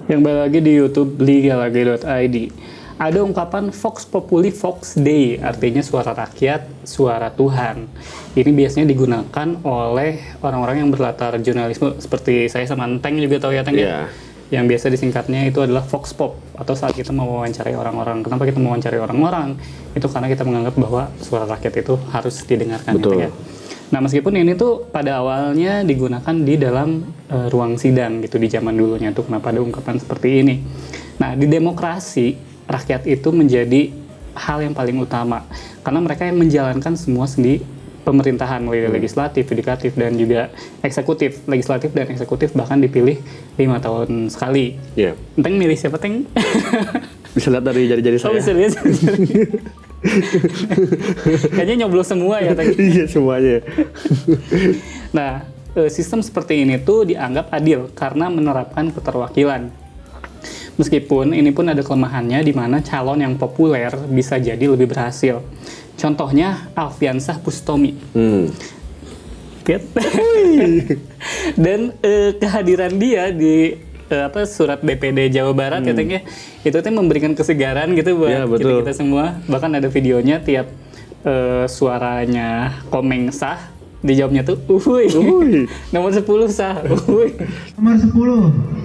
Yang balik lagi di YouTube ligalage.id. Ada ungkapan Vox Populi Vox Dei, artinya suara rakyat, suara Tuhan. Ini biasanya digunakan oleh orang-orang yang berlatar jurnalisme seperti saya sama Enteng juga tahu ya Teng ya. Yang biasa disingkatnya itu adalah Vox Pop, atau saat kita mau wawancarai orang-orang. Kenapa kita mau wawancarai orang-orang? Itu karena kita menganggap bahwa suara rakyat itu harus didengarkan. Betul. Ya. Nah, meskipun ini tuh pada awalnya digunakan di dalam ruang sidang gitu di zaman dulunya tuh, kenapa ada ungkapan seperti ini. Nah, di demokrasi rakyat itu menjadi hal yang paling utama karena mereka yang menjalankan semua sendi pemerintahan mulai dari legislatif, yudikatif dan juga eksekutif. Legislatif dan eksekutif bahkan dipilih 5 tahun sekali. Iya. Enteng milih siapa Teng? Bisa lihat dari jari-jari saya. Oh, bisa lihat. Kayaknya nyoblos semua ya Teng. Iya, semuanya. Nah, sistem seperti ini tuh dianggap adil karena menerapkan keterwakilan. Meskipun ini pun ada kelemahannya di mana calon yang populer bisa jadi lebih berhasil. Contohnya Alfiansah Bustomi. Lihat. Dan kehadiran dia di surat BPD Jawa Barat katanya itu tuh memberikan kesegaran gitu buat kita semua. Bahkan ada videonya tiap suaranya Komeng sah, dijawabnya tuh uhuy. Nomor 10 sah. Uhuy. Nomor 10.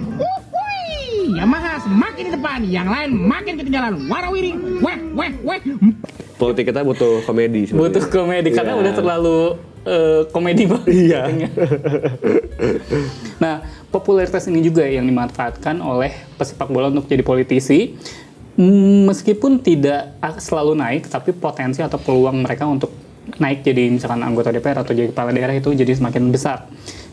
Yamaha semakin di depan, yang lain makin ketinggalan. Warawiring, weh. Politik kita butuh komedi sebenarnya. Butuh komedi karena udah terlalu komedi banget. Iya. Nah, popularitas ini juga yang dimanfaatkan oleh pesepak bola untuk jadi politisi. Meskipun tidak selalu naik, tapi potensi atau peluang mereka untuk naik jadi misalkan anggota DPR atau jadi kepala daerah itu jadi semakin besar.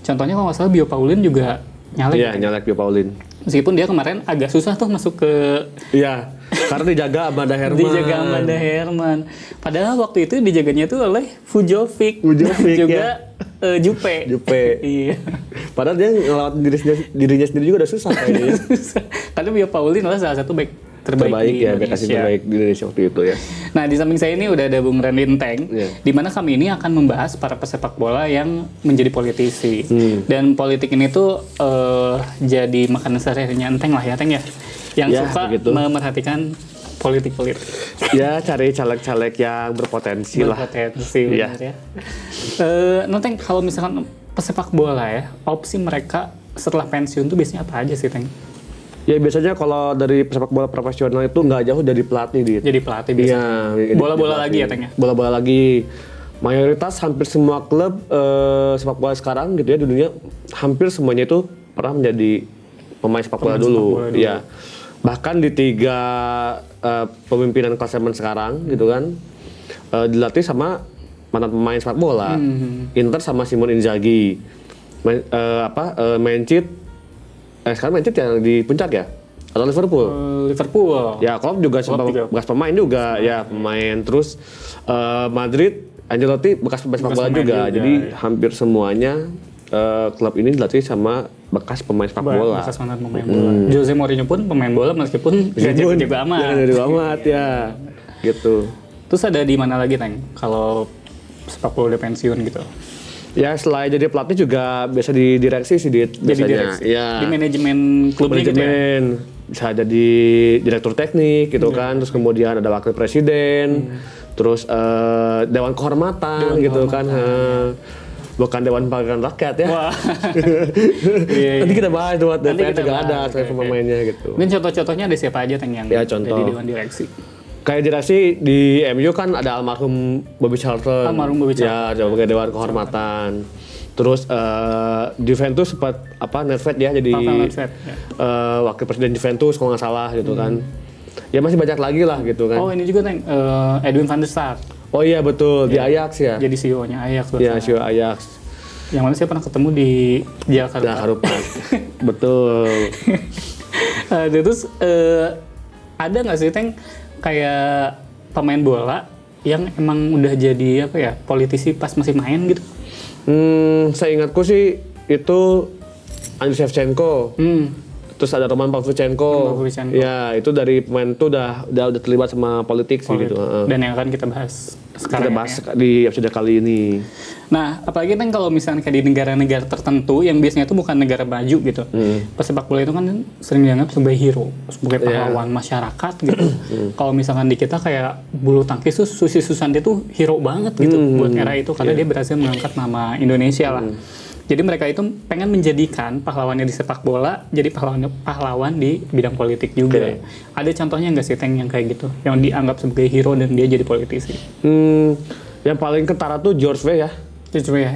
Contohnya kalau nggak salah Bio Paulin juga nyalek. Iya, nyalek Bio Paulin. Meskipun dia kemarin agak susah tuh masuk ke... Iya, karena dijaga Amanda Herman. Dijaga Amanda Herman. Padahal waktu itu dijaganya tuh oleh Fujovic juga Juppe. Iya. Padahal dia ngelawat dirinya sendiri juga udah susah kayaknya. Karena Bio Paulin adalah salah satu back terbaik di ya, Indonesia. terbaik di Indonesia waktu itu ya. Nah, di samping saya ini udah ada Bung Randy Enteng, di mana kami ini akan membahas para pesepak bola yang menjadi politisi. Dan politik ini tuh jadi makanan sehari-harinya Enteng lah ya, Teng ya. Yang suka memerhatikan politik-politik. Ya, cari caleg-caleg yang berpotensi lah. Berpotensi, benar ya. Teng, kalau misalkan pesepak bola ya, opsi mereka setelah pensiun tuh biasanya apa aja sih, Teng? Ya biasanya kalau dari pesepak bola profesional itu nggak jauh dari pelatih gitu. Jadi pelatih biasanya. Iya. Bola-bola lagi ya Teng ya? Bola-bola lagi. Mayoritas hampir semua klub sepak bola sekarang gitu ya di dunia hampir semuanya itu pernah menjadi pemain sepak bola dulu. Iya. Bahkan di 3 pemimpinan klasemen sekarang gitu kan dilatih sama mantan pemain sepak bola. Inter sama Simone Inzaghi. Sekarang Manchester yang di puncak ya? Atau Liverpool? Liverpool. Ya, Klopp juga bekas pemain juga, ya pemain. Terus Madrid, Ancelotti bekas pemain sepak bola juga. Jadi hampir semuanya klub ini dilatih sama bekas pemain sepak bola. Bekas mantan pemain bola. Jose Mourinho pun pemain bola meskipun gak jago-jago amat. Jago amat ya, gitu. Terus ada di mana lagi Teng? Kalau sepak bola udah pensiun gitu? Ya selain jadi pelatih juga biasa di direksi sih biasanya. Ya. Di manajemen klubnya gitu ya? Bisa jadi direktur teknik gitu kan, terus kemudian ada wakil presiden, terus dewan kehormatan gitu kan. Bukan dewan perwakilan rakyat ya. Wah. Nanti kita bahas tuh DPR juga ada saya pemainnya gitu. Dan contoh-contohnya ada siapa aja Teng yang contoh. jadi dewan direksi? Kayak direksi di MU kan ada almarhum Bobby Charlton. Ya, sebagai dewan kehormatan. Terus Juventus sempat Nedved ya jadi wakil presiden Juventus kalau nggak salah gitu kan. Ya masih banyak lagi lah gitu kan. Oh, ini juga Teng, Edwin van der Sar. Oh iya betul, di Ajax ya. Jadi CEO-nya Ajax. Iya, CEO Ajax. Yang mana saya pernah ketemu di Jakarta. Betul. Terus ada nggak sih Teng kayak pemain bola yang emang udah jadi politisi pas masih main gitu? Saya ingatku sih itu Andriy Shevchenko. Terus ada Roman Pavlyuchenko. Ya, itu dari pemain itu udah terlibat sama politik sih gitu. Dan yang akan kita bahas sekarang kita bahas di episode kali ini. Nah, apalagi kan kalau misalnya kayak di negara-negara tertentu yang biasanya itu bukan negara maju gitu. Pesepak bola itu kan sering dianggap sebagai hero, sebagai pahlawan masyarakat gitu. Kalau misalkan di kita kayak bulu tangkis tuh Susi Susanti tuh hero banget gitu buat era itu karena dia berhasil mengangkat nama Indonesia lah. Jadi mereka itu pengen menjadikan pahlawannya di sepak bola jadi pahlawan di bidang politik juga. Ada contohnya nggak sih Teng yang kayak gitu, yang dianggap sebagai hero dan dia jadi politisi? Yang paling kentara tuh George Weah ya.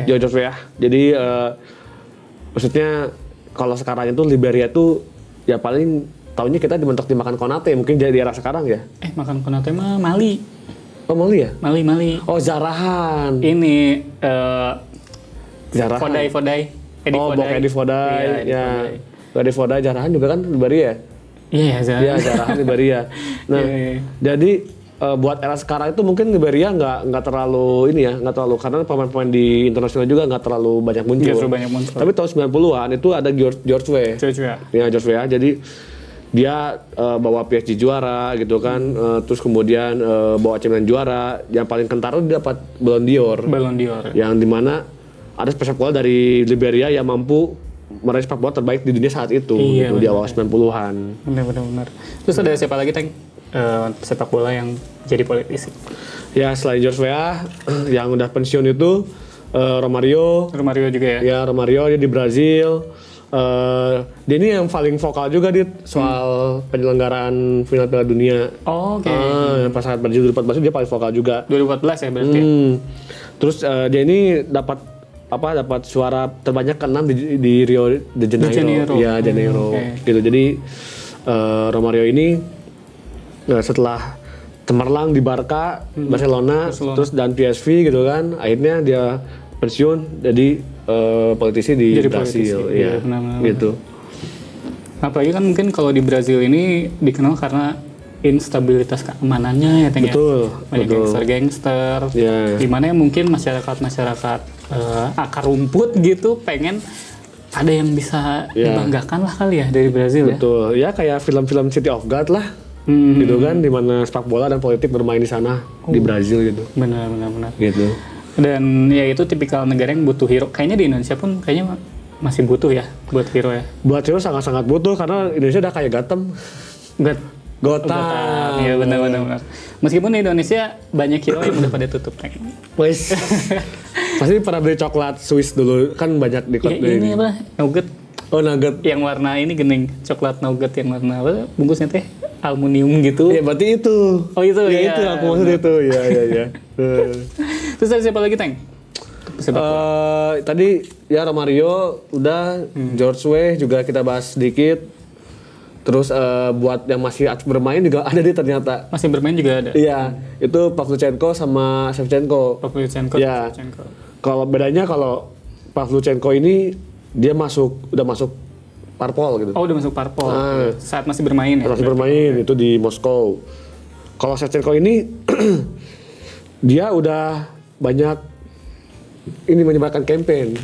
George Weah. Jadi maksudnya kalau sekarang itu Liberia tuh ya paling tahunya kita dibentuk dimakan Konate, mungkin jadi era sekarang ya. Makan Konate mah Mali. Oh Mali ya? Mali. Oh Zarahan. Ini Zarahan. Fodai. Edi Fodai. Ya. Edi Fodai Zarahan juga kan Liberia. Iya, Zarahan Liberia. Nah, jadi buat era sekarang itu mungkin Liberia nggak terlalu nggak terlalu karena pemain-pemain di internasional juga nggak terlalu banyak muncul. Tapi tahun 90-an itu ada George Weah. Ya George Weah. Jadi dia bawa PSG juara gitu kan, terus kemudian bawa Champions juara. Yang paling kentara dia dapat Ballon d'Or. Yang dimana ada sepak bola dari Liberia yang mampu meraih sepak bola terbaik di dunia saat itu gitu, di awal 90-an. Benar. Terus ada siapa lagi Teng sepak bola yang jadi politisi? Ya selain George Weah yang udah pensiun itu Romario juga ya? Ya Romario dia di Brazil. Dia ini yang paling vokal juga soal penyelenggaraan final Piala Dunia. Pas saat Brazil 2014 dia paling vokal juga. 2014 ya berarti. Terus dia ini dapat suara terbanyak ke-6 di Rio de Janeiro. Ya Janeiro. Gitu. Jadi Romario ini setelah cemerlang di Barca, Barcelona, terus dan PSV gitu kan, akhirnya dia pensiun jadi politisi di Brasil. Iya, gitu. Apalagi kan mungkin kalau di Brazil ini dikenal karena instabilitas keamanannya ya Teng. Betul. Banyak gangster. Di mana mungkin masyarakat akar rumput gitu pengen ada yang bisa dibanggakan lah kali ya dari Brazil. Betul. Ya kayak film-film City of God lah. Gitu kan, di mana sepak bola dan politik bermain di sana di Brazil gitu. Benar. Gitu. Dan ya itu tipikal negara yang butuh hero. Kayaknya di Indonesia pun kayaknya masih butuh ya buat hero ya. Buat hero sangat-sangat butuh karena Indonesia udah kayak Gotham. Iya benar. Meskipun di Indonesia banyak hero yang udah pada tutup Teng. Wes. Pasti pernah beli coklat Swiss dulu kan banyak di kota ini apa? Nugget. Oh nugget. Yang warna ini gening, coklat nugget yang warna apa? Bungkusnya teh aluminium gitu. Ya berarti itu. Oh itu ya. Itu aku maksud itu. Iya. Terus ada siapa lagi Teng? Tadi ya Romario udah, George Weah juga kita bahas sedikit. Terus buat yang masih bermain juga ada ternyata. Masih bermain juga ada? Iya, itu Pavlyuchenko sama Shevchenko. Ya. Kalau bedanya kalau Pavlyuchenko ini dia udah masuk parpol gitu. Oh udah masuk parpol. Saat masih bermain ya? Masih bermain itu di Moskow. Kalau Shevchenko ini dia udah banyak menyebarkan kampanye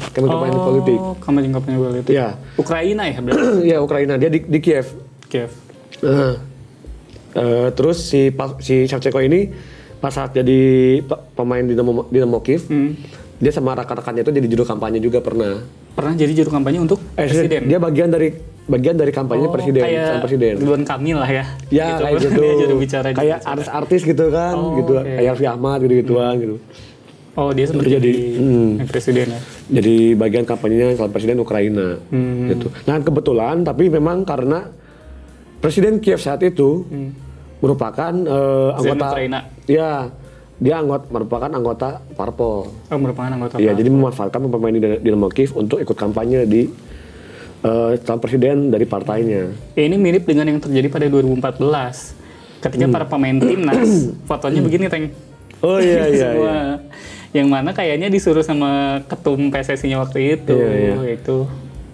politik. Kampanye politik. Ya. Ukraina ya berarti? Iya Ukraina, dia di Kiev. Terus si Shevchenko ini pas saat jadi pemain Dinamo Kiev, dia sama rekan-rekannya itu jadi juru kampanye juga pernah jadi juru kampanye untuk presiden. Dia bagian dari kampanye presiden. Kayak Ridwan Kamil lah ya. Ya gitu. Kayak gitu. Juru bicara kayak artis-artis gitu kan, gitu. Kayak Raffi Ahmad gitu-gituan gitu. Oh dia seperti jadi presiden ya? Jadi bagian kampanyenya calon presiden Ukraina gitu. Nah kebetulan tapi memang karena presiden Kiev saat itu merupakan anggota Ukraina. Ya, dia merupakan anggota parpol. Oh merupakan anggota. Iya, jadi memanfaatkan pemain di Dinamo Kiev untuk ikut kampanye di calon presiden dari partainya. Ini mirip dengan yang terjadi pada 2014 ketika para pemain timnas fotonya begini Teng. Oh iya. Yang mana kayaknya disuruh sama ketum PSSI-nya waktu itu. Itu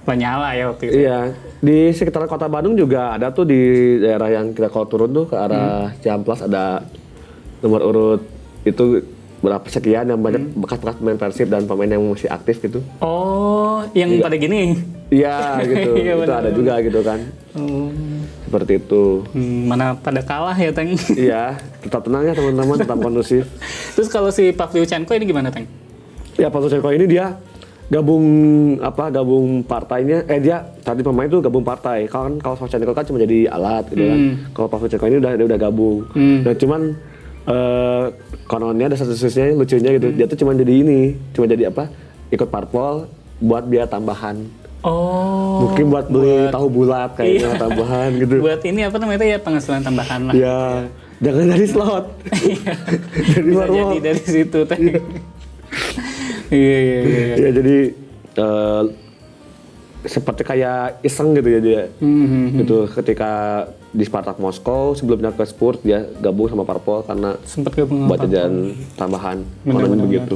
Lanyala ya waktu itu. Iya, di sekitar kota Bandung juga ada tuh di daerah yang kita kalau turun tuh ke arah Ciamplas ada nomor urut itu berapa sekian yang banyak bekas-bekas pemain Persib dan pemain yang masih aktif gitu. Oh, yang pada gini. Iya gitu, Iya, itu benar, ada juga gitu kan. Seperti itu. Mana pada kalah ya, Teng. Iya, tetap tenang ya teman-teman, tetap kondusif. Terus kalau si Pavlyuchenko ini gimana, Teng? Ya Pavlyuchenko ini dia gabung partainya, dia tadi pemain tuh gabung partai. Kalau Pavlyuchenko kan cuma jadi alat gitu kan. Kalau Pavlyuchenko ini dia udah gabung. Dan cuman kononnya ada satu sisinya lucunya gitu. Dia tuh cuma jadi ikut parpol buat biaya tambahan. Oh. Mungkin buat beli tahu bulat kayaknya tambahan gitu. Buat ini apa namanya itu ya, penghasilan tambahan lah. Ya, jangan dari slot. Dari Bisa warung. jadi dari situ, Teng. Iya. Ya jadi seperti kayak iseng gitu ya dia. Gitu ketika di Spartak Moskow sebelumnya ke Spurs dia gabung sama Parpol karena Sempat gabung buat sama jajan tambahan. Bener. Begitu.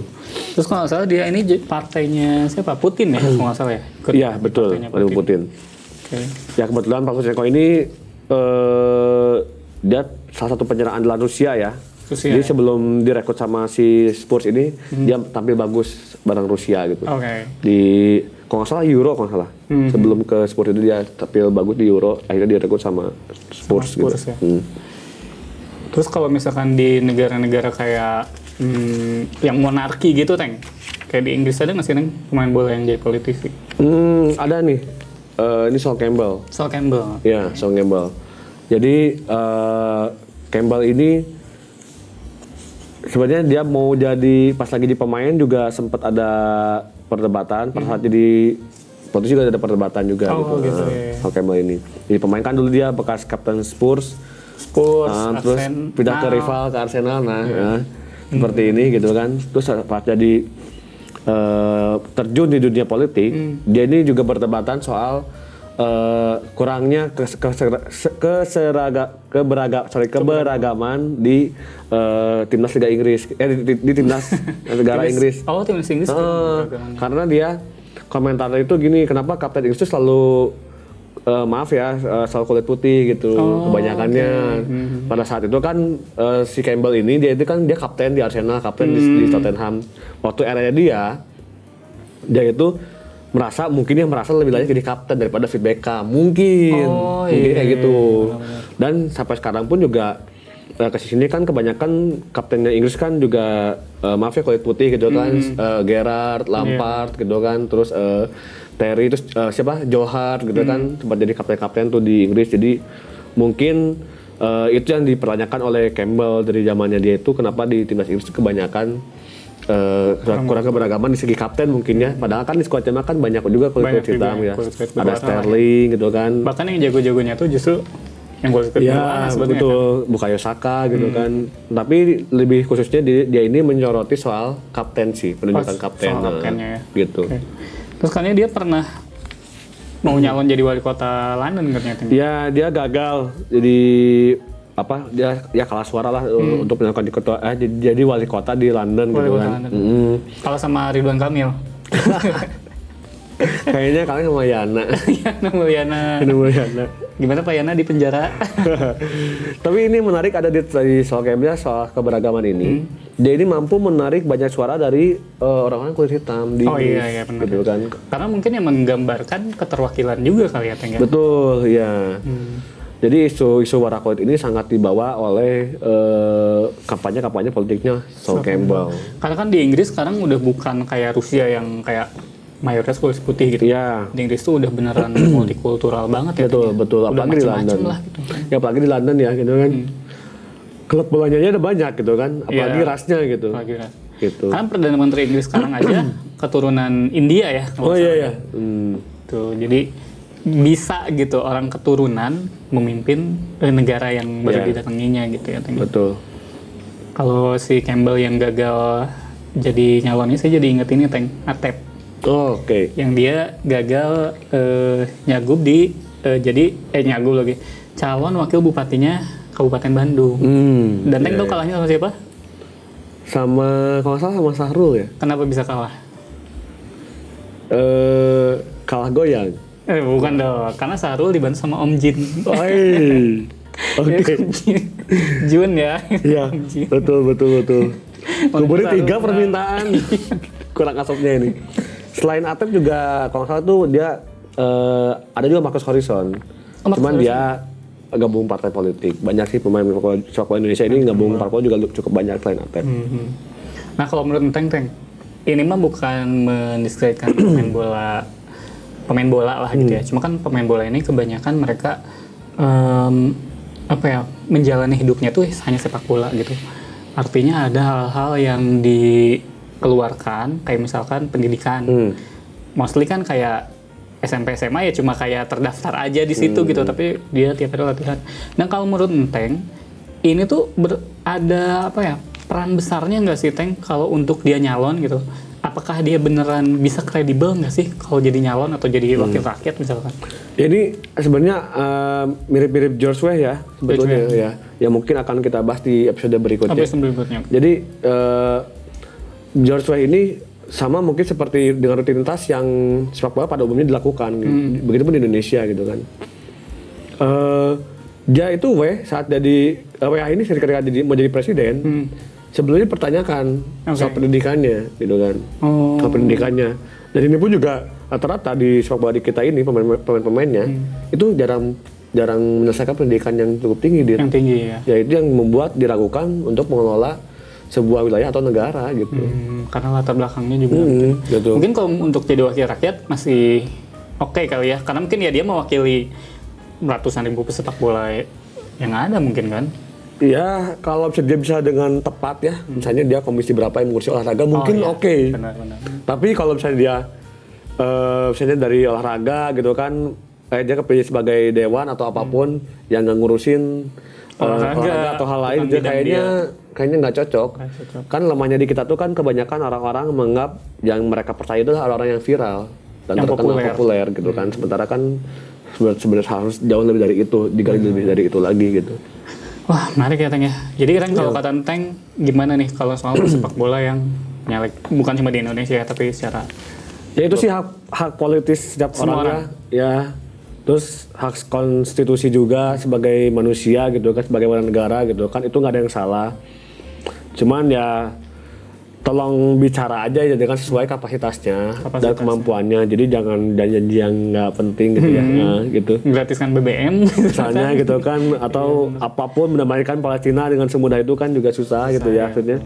Terus kalau nggak salah dia ini partainya siapa? Putin ya, kalau nggak salah ya? Ikut Iya betul, partainya Vladimir Putin. Oke. Ya kebetulan Pavlyuchenko ini dia salah satu penyerang andalan Rusia ya. Rusia, Jadi ya? sebelum direkrut sama si Spurs ini dia tampil bagus bareng Rusia gitu. Oke. Di kalau nggak salah Euro kalau nggak salah. Sebelum ke Spurs itu dia tampil bagus di Euro, akhirnya direkrut sama Spurs gitu. Spurs, ya. Terus kalau misalkan di negara-negara kayak yang monarki gitu, Teng, kayak di Inggris ada nggak sih, Teng, pemain bola yang jadi politisi? Ada nih. Ini Sol Campbell. Sol Campbell. Ya, Sol Campbell. Jadi Campbell ini sebenarnya dia mau jadi pas lagi di pemain juga sempat ada perdebatan, pas saat jadi politisi juga ada perdebatan juga gitu, ya. Sol Campbell ini. Jadi pemain kan dulu dia bekas kapten Spurs, terus pindah ke rival ke Arsenal, seperti ini gitu kan. Terus pas jadi terjun di dunia politik, dia ini juga perdebatan soal kurangnya keberagaman di timnas Liga Inggris, di timnas negara Inggris. Oh, timnas Inggris. Karena dia komentar itu gini, kenapa kapten Inggris itu selalu selalu kulit putih gitu, kebanyakannya. Pada saat itu kan si Campbell ini dia kapten di Arsenal, kapten di Tottenham. Waktu eranya dia itu merasa lebih layak jadi kapten daripada David Beckham, mungkin kayak gitu. Dan sampai sekarang pun juga ke sini kan kebanyakan kaptennya Inggris kan juga kulit putih gitu kan, Gerrard, Lampard gitu kan, terus Terry, terus Joe Hart gitu kan, sempat jadi kapten-kapten tuh di Inggris. Jadi mungkin itu yang dipertanyakan oleh Campbell dari zamannya dia itu, kenapa di timnas Inggris kebanyakan kurang keberagaman di segi kapten mungkin ya. Padahal kan di skuadnya kan banyak juga kulit hitam ya. Ada Sterling gitu kan. Bahkan yang jago-jagonya tuh justru yang kulit hitam. Ya betul, Bukayo Saka gitu kan. Tapi lebih khususnya dia ini menyoroti soal kapten sih, penunjukan kapten. Soal kaptennya ya. Gitu. Okay. Terus kan dia pernah mau nyalon jadi wali kota London ternyata. Ya dia gagal jadi dia kalah suara lah untuk menyalon jadi wali kota di London gitu kan. Kalah sama Ridwan Kamil. Kayaknya kalian sama Yana. Yana. Gimana Pak Yana di penjara? Tapi ini menarik ada di soal Campbell soal keberagaman ini. Dia ini mampu menarik banyak suara dari orang-orang kulit hitam di iya benar. Gitu kan. Karena mungkin yang menggambarkan keterwakilan juga kali ya, Teng. Betul, ya. Jadi isu warna kulit ini sangat dibawa oleh kampanye politiknya Sol Campbell. Karena kan di Inggris sekarang udah bukan kayak Rusia yang kayak mayoritas kulit putih gitu. Iya. Di Inggris tuh udah beneran multikultural banget ya. Betul. Apalagi di London. Lah, gitu. Ya apalagi di London ya gitu kan. Klub bolanya aja ada banyak gitu kan. Apalagi rasnya gitu. Gitu. Kan Perdana Menteri Inggris sekarang aja keturunan India ya. Iya. Tuh, jadi bisa gitu orang keturunan memimpin negara yang baru didatanginya gitu ya. Teng. Betul. Kalau si Campbell yang gagal jadi nyalonnya, saya jadi inget ini, Teng, Atep. Oke. Yang dia gagal nyagup di nyagup lagi calon wakil bupatinya Kabupaten Bandung. Dan Teng tahu kalahnya sama siapa? Sama kalau nggak salah sama Sahrul ya. Kenapa bisa kalah? Kalah goyang. Bukan dong, karena Sahrul dibantu sama Om Jin. Oke. Jun ya. Iya, betul. Kuburin 3 permintaan. Kurang asapnya ini. Selain Atep juga kalau nggak salah tuh dia ada juga Marcus Horizon. Cuman dia gabung partai politik. Banyak sih pemain sepak bola Indonesia ini gabung parpol juga cukup banyak selain Atep. Nah kalau menurut Teng, ini mah bukan mendiskreditkan pemain bola lah gitu ya. Cuma kan pemain bola ini kebanyakan mereka menjalani hidupnya tuh hanya sepak bola gitu. Artinya ada hal-hal yang dikeluarkan kayak misalkan pendidikan. Mostly kan kayak SMP SMA ya cuma kayak terdaftar aja di situ gitu, tapi dia tiap hari latihan. Nah kalau menurut Teng, ini tuh ada peran besarnya nggak sih Teng kalau untuk dia nyalon gitu? Apakah dia beneran bisa kredibel nggak sih kalau jadi nyalon atau jadi wakil rakyat misalkan? Ini sebenarnya mirip-mirip George Weah ya sebetulnya ya. Ya mungkin akan kita bahas di episode berikutnya. Jadi George Weah ini sama mungkin seperti dengan rutinitas yang sepak bola pada umumnya dilakukan. Begitupun di Indonesia gitu kan. Dia itu saat jadi Weah ini ketika mau jadi presiden, sebelumnya dipertanyakan soal pendidikannya gitu kan. Soal pendidikannya. Dan ini pun juga rata-rata di sepak bola di kita ini pemain-pemainnya itu jarang menyelesaikan pendidikan yang cukup tinggi dia. Yang tinggi ya. Ya itu yang membuat diragukan untuk mengelola sebuah wilayah atau negara gitu. Karena latar belakangnya juga gitu. Mungkin kalau untuk jadi wakil rakyat masih oke kali ya. Karena mungkin ya dia mewakili ratusan ribu pesepak bola yang ada mungkin kan. Iya, kalau dia bisa dengan tepat ya, misalnya dia komisi berapa yang mengurusi olahraga mungkin oke. Benar. Tapi kalau misalnya dia misalnya dari olahraga gitu kan, dia kepilih sebagai dewan atau apapun yang nggak ngurusin olahraga atau hal lain, dia kayaknya nggak cocok. Kan lemahnya di kita tuh kan kebanyakan orang-orang menganggap yang mereka percaya itu adalah orang yang viral dan yang terkenal populer gitu kan. Sementara kan sebenarnya harus jauh lebih dari itu, digali lebih dari itu lagi gitu. Wah, menarik ya Teng ya. Jadi Teng kalau kata Teng gimana nih kalau soal sepak bola yang nyalek bukan cuma di Indonesia ya, tapi secara ya itu sih hak politis setiap orang ya. Terus hak konstitusi juga sebagai manusia gitu kan, sebagai warga negara gitu kan, itu nggak ada yang salah. Cuman ya tolong bicara aja ya dengan sesuai kapasitasnya dan kemampuannya. Jadi jangan janji yang nggak penting gitu ya, gitu. Gratiskan BBM misalnya gitu kan, atau apapun mendamaikan Palestina dengan semudah itu kan juga susah gitu ya maksudnya.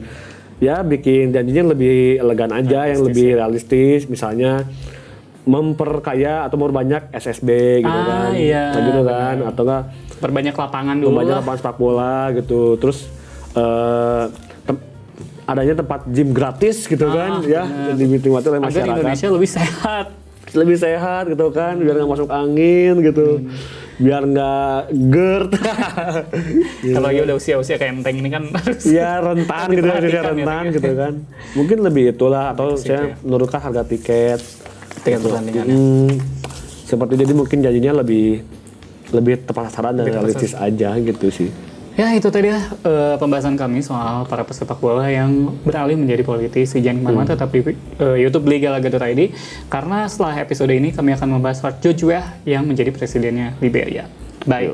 Ya bikin janjinya lebih elegan aja, yang lebih realistis, misalnya memperkaya atau memperbanyak SSB gitu kan, gitu kan, atau enggak perbanyak lapangan dulu, perbanyak lapangan sepak bola gitu, terus adanya tempat gym gratis gitu kan, ya dinikmati oleh masyarakat. Agar Indonesia lebih sehat gitu kan, biar nggak masuk angin gitu, biar nggak GERD. Kalau lagi udah usia kayak Teng ini kan harus ya rentan gitu, rentan gitu kan. Mungkin lebih itulah, atau saya menurunkan harga tiket pertandingan. Seperti jadi mungkin janjinya lebih tepat sasaran dan realistis aja gitu sih. Ya itu tadi ya pembahasan kami soal para pesepak bola yang beralih menjadi politisi. Jangan kemana-mana, tetap di YouTube Liga Laga.id karena setelah episode ini kami akan membahas George Weah yang menjadi presidennya Liberia. Bye.